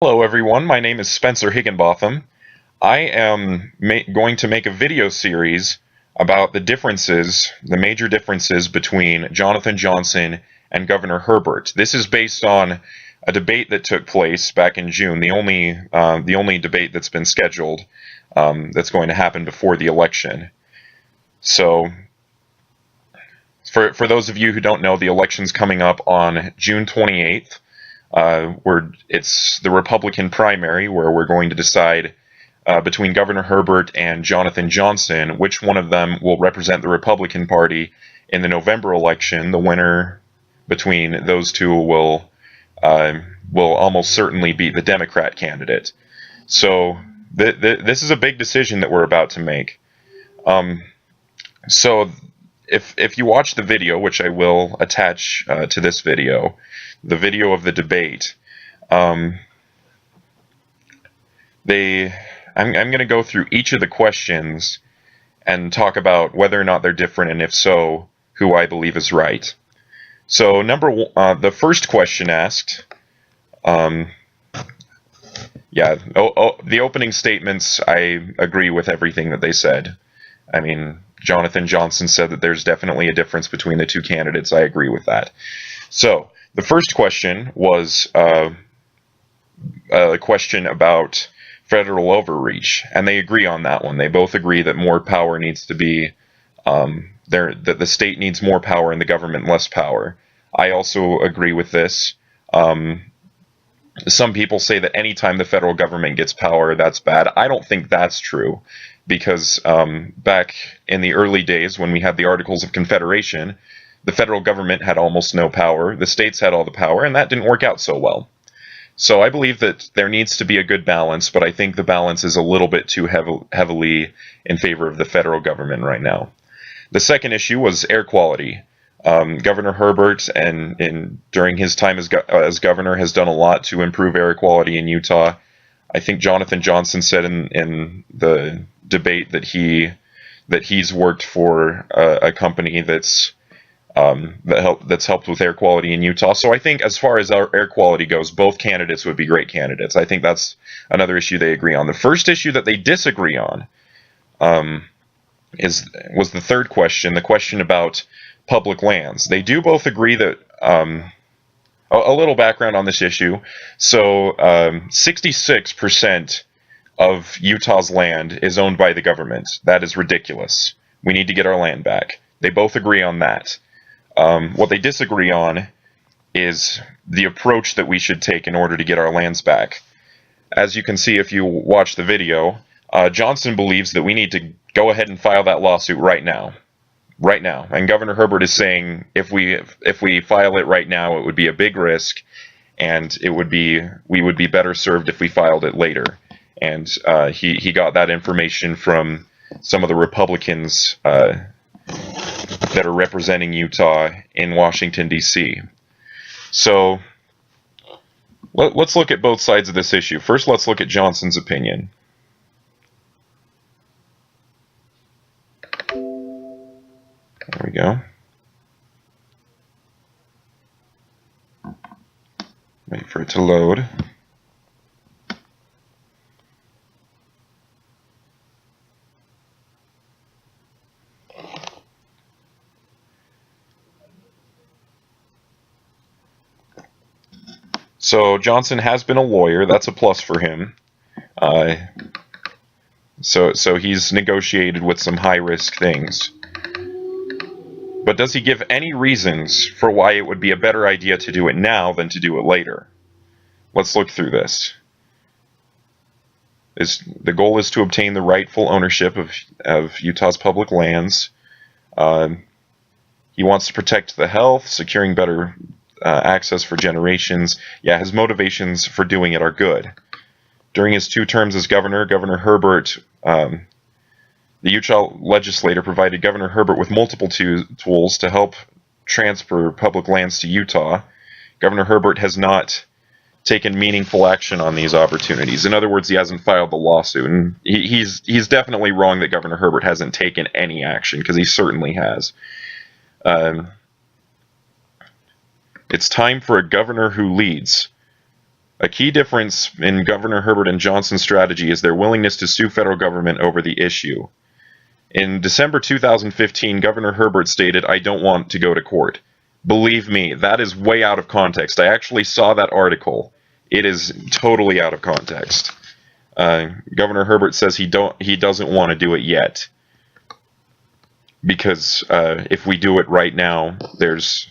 Hello everyone, my name is Spencer Higginbotham. I am going to make a video series about the major differences between Jonathan Johnson and Governor Herbert. This is based on a debate that took place back in June, the only debate that's been scheduled that's going to happen before the election. So, for those of you who don't know, the election's coming up on June 28th. It's the Republican primary where we're going to decide between Governor Herbert and Jonathan Johnson which one of them will represent the Republican Party in the November election. The winner between those two will almost certainly beat the Democrat candidate. So this is a big decision that we're about to make. So if you watch the video, which I will attach to this video, the video of the debate, I'm going to go through each of the questions and talk about whether or not they're different, and if so, who I believe is right. So the first question asked, the opening statements, I agree with everything that they said. I mean, Jonathan Johnson said that there's definitely a difference between the two candidates. I agree with that. So the first question was a question about federal overreach, and they agree on that one. They both agree that more power needs to be that the state needs more power and the government less power. I also agree with this. Some people say that anytime the federal government gets power, that's bad. I don't think that's true, because back in the early days when we had the Articles of Confederation, the federal government had almost no power, the states had all the power, and that didn't work out so well. So I believe that there needs to be a good balance, but I think the balance is a little bit too heavily in favor of the federal government right now. The second issue was air quality. Governor Herbert, during his time as governor, has done a lot to improve air quality in Utah. I think Jonathan Johnson said in the debate that he's worked for a company that's helped with air quality in Utah. So I think as far as our air quality goes, both candidates would be great candidates. I think that's another issue they agree on. The first issue that they disagree on was the third question, the question about public lands. They do both agree that a little background on this issue. So 66% of Utah's land is owned by the government. That is ridiculous. We need to get our land back. They both agree on that. What they disagree on is the approach that we should take in order to get our lands back. As you can see if you watch the video, Johnson believes that we need to go ahead and file that lawsuit right now. Right now. And Governor Herbert is saying if we file it right now, it would be a big risk, and we would be better served if we filed it later. And he got that information from some of the Republicans that are representing Utah in Washington, D.C. So let's look at both sides of this issue. First, let's look at Johnson's opinion. There we go. Wait for it to load. So Johnson has been a lawyer. That's a plus for him. So he's negotiated with some high-risk things. But does he give any reasons for why it would be a better idea to do it now than to do it later? Let's look through this. The goal is to obtain the rightful ownership of Utah's public lands. He wants to protect the health, securing better access for generations. Yeah, his motivations for doing it are good. During his 2 terms as governor, Governor Herbert, the Utah legislature provided Governor Herbert with multiple tools to help transfer public lands to Utah. Governor Herbert has not taken meaningful action on these opportunities. In other words, he hasn't filed the lawsuit, and he's definitely wrong that Governor Herbert hasn't taken any action, because he certainly has. It's time for a governor who leads. A key difference in Governor Herbert and Johnson's strategy is their willingness to sue federal government over the issue. In December 2015, Governor Herbert stated, "I don't want to go to court." Believe me, that is way out of context. I actually saw that article. It is totally out of context. Governor Herbert says he doesn't want to do it yet, because if we do it right now, there's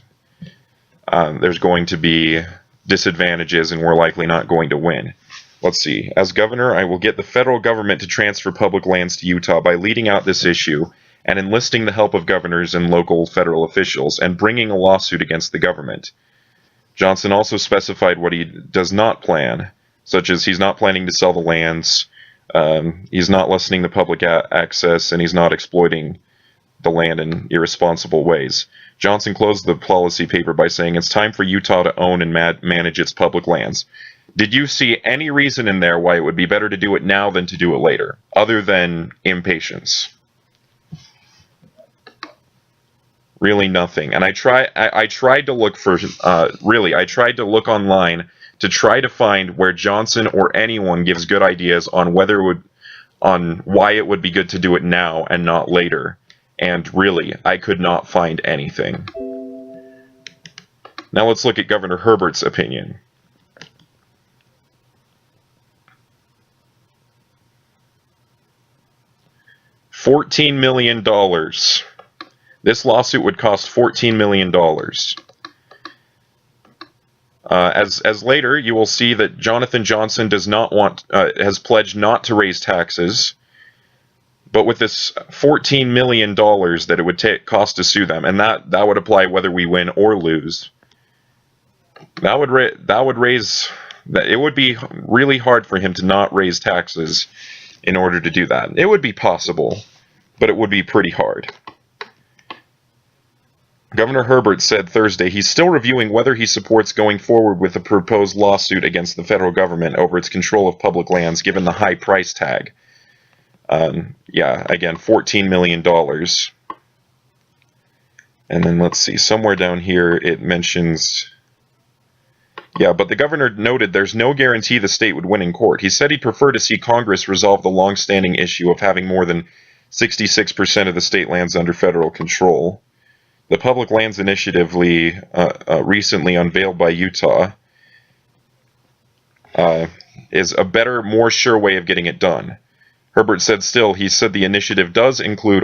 going to be disadvantages and we're likely not going to win. Let's see. As governor, I will get the federal government to transfer public lands to Utah by leading out this issue and enlisting the help of governors and local federal officials and bringing a lawsuit against the government. Johnson also specified what he does not plan, such as he's not planning to sell the lands, he's not lessening the public access, and he's not exploiting the land in irresponsible ways. Johnson closed the policy paper by saying it's time for Utah to own and manage its public lands. Did you see any reason in there why it would be better to do it now than to do it later, other than impatience? Really nothing. And I tried to look for, I tried to look online to try to find where Johnson or anyone gives good ideas on why it would be good to do it now and not later. And really, I could not find anything. Now let's look at Governor Herbert's opinion. $14 million. This lawsuit would cost $14 million. As later, you will see that Jonathan Johnson has pledged not to raise taxes, but with this $14 million that it would cost to sue them, and that would apply whether we win or lose, it would be really hard for him to not raise taxes in order to do that. It would be possible, but it would be pretty hard. Governor Herbert said Thursday he's still reviewing whether he supports going forward with the proposed lawsuit against the federal government over its control of public lands given the high price tag. Yeah, again, $14 million. And then let's see, somewhere down here it mentions... Yeah, but the governor noted there's no guarantee the state would win in court. He said he'd prefer to see Congress resolve the long-standing issue of having more than 66% of the state lands under federal control. The Public Lands Initiative recently unveiled by Utah is a better, more sure way of getting it done. Herbert said he said the initiative does include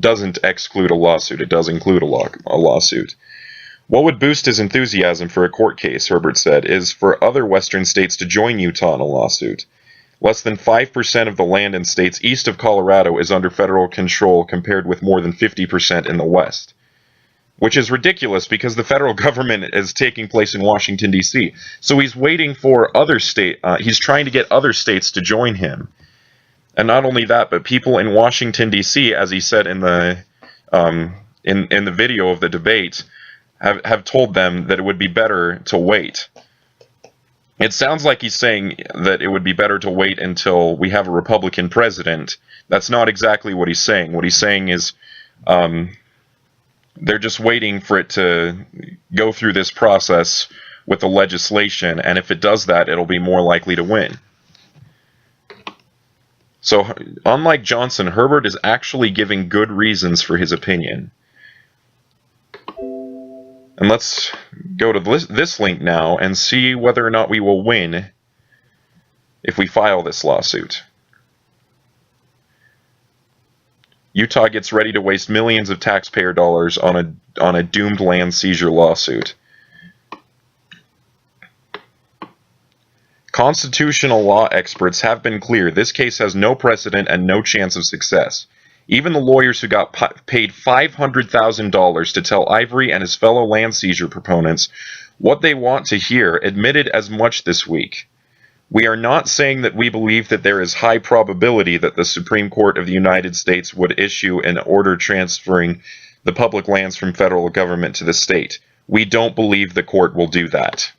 doesn't exclude a lawsuit. It does include a lawsuit. What would boost his enthusiasm for a court case, Herbert said, is for other western states to join Utah in a lawsuit. Less than 5% of the land in states east of Colorado is under federal control compared with more than 50% in the west. Which is ridiculous because the federal government is taking place in Washington, D.C. So he's waiting for he's trying to get other states to join him. And not only that, but people in Washington, D.C., as he said in the video of the debate, have told them that it would be better to wait. It sounds like he's saying that it would be better to wait until we have a Republican president. That's not exactly what he's saying. What he's saying is they're just waiting for it to go through this process with the legislation, and if it does that, it'll be more likely to win. So, unlike Johnson, Herbert is actually giving good reasons for his opinion. And let's go to this link now and see whether or not we will win if we file this lawsuit. Utah gets ready to waste millions of taxpayer dollars on a doomed land seizure lawsuit. Constitutional law experts have been clear this case has no precedent and no chance of success. Even the lawyers who got paid $500,000 to tell Ivory and his fellow land seizure proponents what they want to hear admitted as much this week. We are not saying that we believe that there is high probability that the Supreme Court of the United States would issue an order transferring the public lands from federal government to the state. We don't believe the court will do that.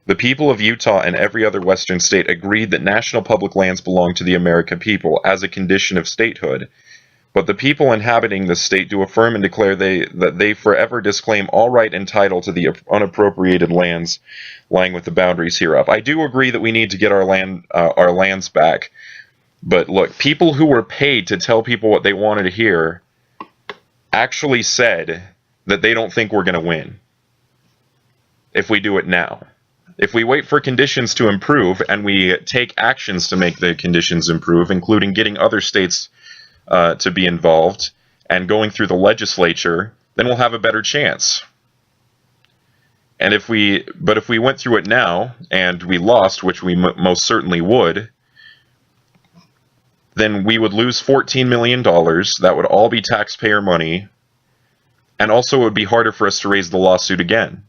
The people of Utah and every other western state agreed that national public lands belong to the American people as a condition of statehood. But the people inhabiting the state do affirm and declare that they forever disclaim all right and title to the unappropriated lands lying with the boundaries hereof. I do agree that we need to get our lands back. But look, people who were paid to tell people what they wanted to hear actually said that they don't think we're going to win if we do it now. If we wait for conditions to improve and we take actions to make the conditions improve, including getting other states to be involved and going through the legislature, then we'll have a better chance. And if we went through it now and we lost, which we most certainly would, then we would lose $14 million. That would all be taxpayer money. And also it would be harder for us to raise the lawsuit again.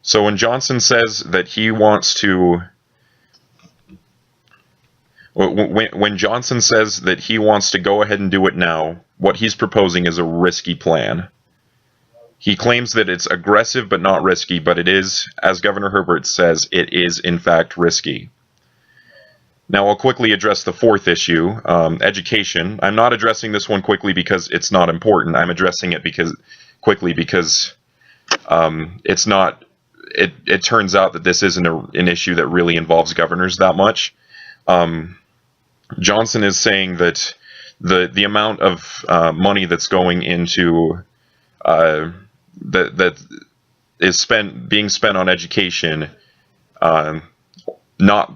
So when Johnson says that he wants to... When Johnson says that he wants to go ahead and do it now, what he's proposing is a risky plan. He claims that it's aggressive but not risky, but it is, as Governor Herbert says, it is in fact risky. Now I'll quickly address the fourth issue, education. I'm not addressing this one quickly because it's not important. I'm addressing it quickly because it's not. It turns out that this isn't an issue that really involves governors that much. Johnson is saying that the amount of money that's going into that is being spent on education, not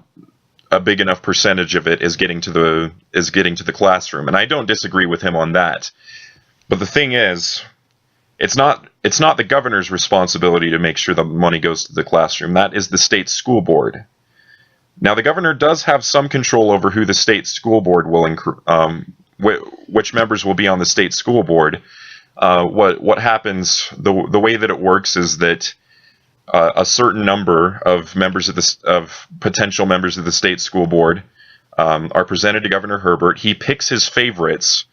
a big enough percentage of it is getting to the classroom, and I don't disagree with him on that. But the thing is, it's not the governor's responsibility to make sure the money goes to the classroom. That is the state school board. Now, the governor does have some control over who the state school board will which members will be on the state school board. What happens, the way that it works is that a certain number of members of potential members of the state school board are presented to Governor Herbert. He picks his favorites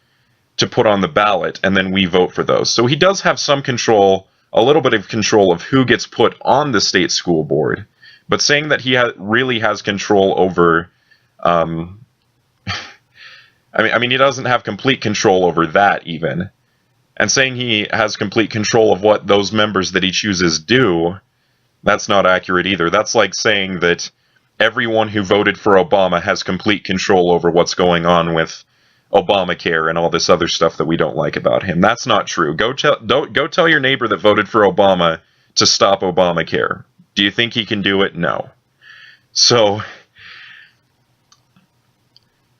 to put on the ballot, and then we vote for those. So he does have some control, a little bit of control of who gets put on the state school board. But saying that he really has control over, I mean, he doesn't have complete control over that even. And saying he has complete control of what those members that he chooses do, that's not accurate either. That's like saying that everyone who voted for Obama has complete control over what's going on with Obamacare and all this other stuff that we don't like about him. That's not true. Go tell your neighbor that voted for Obama to stop Obamacare. Do you think he can do it? No. So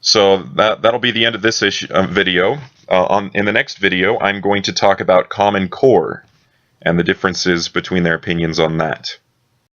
that'll be the end of this video. In the next video, I'm going to talk about Common Core and the differences between their opinions on that.